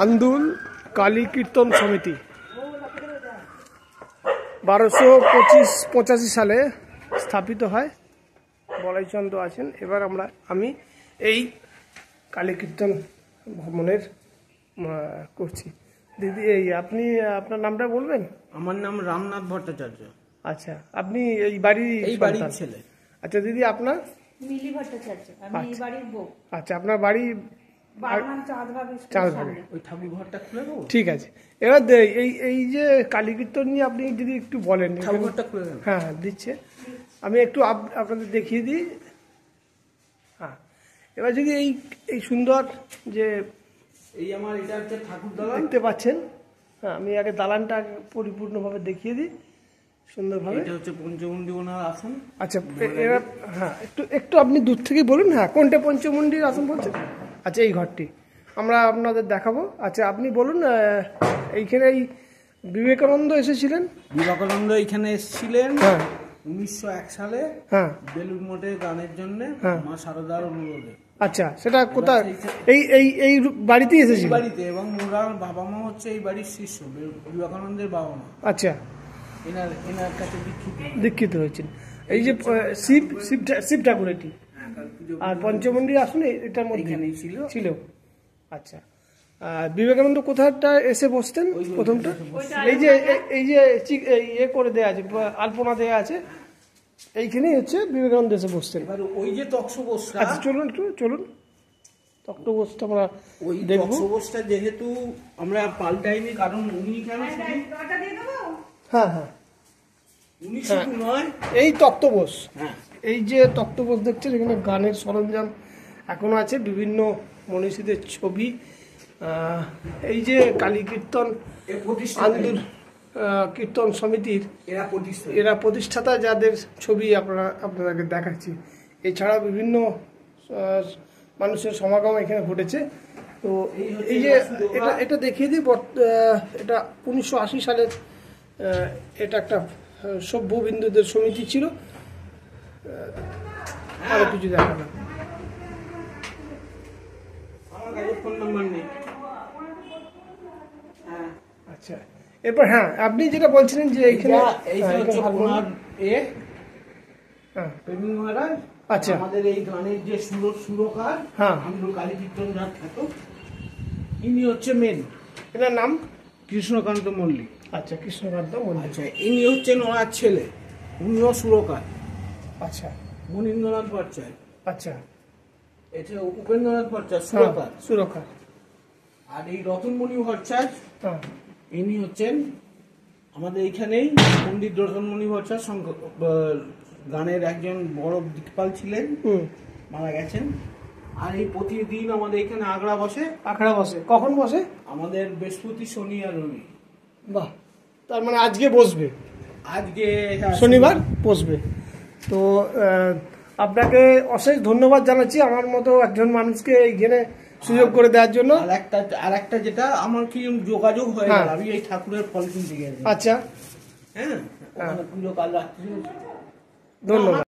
আন্দুল কালী কীর্তন সমিতি 1285 সালে স্থাপিত হয়। বলাইচন্দ্র আছেন। এবার আমি এই কালী কীর্তন ভ্রমণের করছি। দিদি, এই আপনি আপনার নামটা বলবেন? আমার নাম রামনাথ ভট্টাচার্য। আচ্ছা, আপনি এই বাড়ির ছেলে? আচ্ছা দিদি, আপনার? মিলি ভট্টাচার্য। আমি এই বাড়ির বউ। আচ্ছা, আপনার বাড়ি ওই ঠাকুর ঘরটা খুলে দেবো? ঠিক আছে। এবার এই যে কালী কীর্তন নিয়ে আপনি যদি একটু বলেন। ঠাকুর ঘরটা খুলে দেবেন? হ্যাঁ, দিচ্ছে। আমি একটু আপনাদের দেখিয়ে দিই। হ্যাঁ, এবার যদি এই সুন্দর যে এই আমার এটা হচ্ছে ঠাকুর দালান দেখতে পাচ্ছেন। হ্যাঁ, আমি আগে দালানটা পরিপূর্ণভাবে দেখিয়ে দিই সুন্দরভাবে। এটা হচ্ছে পঞ্চমুণ্ডী ওনার আসন। আচ্ছা, এবার হ্যাঁ একটু আপনি দূর থেকে বলুন। হ্যাঁ, কোনটা পঞ্চমুণ্ডীর আসন বলছেন? আচ্ছা, এই ঘরটি আমরা আপনাদের দেখাবো। আচ্ছা, আপনি বলুন, এইখানে এই বিবেকানন্দ এসেছিলেন? বিবেকানন্দ এখানে এসেছিলেন 1901 সালে। হ্যাঁ, বেলুড় মঠে গানের জন্য মা শারদার অনুরোধে। আচ্ছা, সেটা কোথায়? এই বাড়িতেই এসেছিল? বাড়িতে, এবং ওনার বাবা মা হচ্ছে এই বাড়ির শিষ্য, বিবেকানন্দের বাবা মা। আচ্ছা, এনার কাছে দীক্ষিত হয়েছেন। এই যে শিব ঠাকুর এটি, আর পঞ্চমুণ্ডী আসলে এটার মধ্যে ছিল। আচ্ছা, বিবেকানন্দ কোথাটা এসে বসতেন প্রথমটা? এই যে ইয়ে করে দেয়া আছে, আলপনা দেয়া আছে, এইখানেই হচ্ছে বিবেকানন্দ এসে বসতেন। ওই যে তক্সবোসটা, আচ্ছা চলুন তক্তবোসটা আমরা ওই তক্সবোসটা যেহেতু আমরা পাল্টাইনি, কারণ উনি কেন হ্যাঁ উনি শুধু নয়, এই তক্তবোস, হ্যাঁ এই যে তক্তবোস দেখছেন, এখানে গানের সরঞ্জাম এখনো আছে, বিভিন্ন মনীষীদের ছবি। এই যে কালী কীর্তন আন্দুল কীর্তন সমিতির এরা প্রতিষ্ঠাতা, যাদের ছবি আপনাদেরকে দেখাচ্ছি। এছাড়া বিভিন্ন মানুষের সমাগম এখানে ঘটেছে। তো এই যে এটা দেখিয়ে দিই, এটা 1980 সালের এটা একটা সভ্যবিন্দুদের সমিতি ছিল। আরো কিছু দেখালাম। আচ্ছা, এরপর হ্যাঁ আপনি যেটা বলছিলেন যে এইখানে আচ্ছা আমাদের এই গানের যে সুরকার, আন্দুল কালী কীর্তন যার খ্যাত, ইনি হচ্ছে মেন। এনার নাম কৃষ্ণকান্ত মল্লিক। আচ্ছা, কৃষ্ণকান্ত মল্লিক। আচ্ছা, ইনি হচ্ছেন ওনার ছেলে, উনিও সুরকার। আচ্ছা, মনীন্দ্রনাথ ভট্টাচার্য। আচ্ছা, এটা উপেন্দ্রনাথ ভট্টাচার্য সুরকার। আর এই রতনমণি ভট্টাচার্য, ইনি হচ্ছেন আমাদের এইখানেই পণ্ডিত রতনমণি ভট্টাচার্য গানের একজন বড় দিকপাল ছিলেন, মারা গেছেন। আর এই প্রতিদিন আমাদের এখানে আখড়া বসে। কখন বসে? আমাদের বৃহস্পতি, শনি আর রবি। বাহ, তার মানে আজকে বসবে? আজকে শনিবার বসবে। তো আপনাকে অশেষ ধন্যবাদ জানাচ্ছি আমার মতো একজন মানুষকে এইখানে সুযোগ করে দেওয়ার জন্য। আর একটা যেটা আমার কি যোগাযোগ হয়ে গেল, আমি এই ঠাকুরের ফল কিনতে গেছি। আচ্ছা, হ্যাঁ, পুজো কাল রাত্রি। ধন্যবাদ।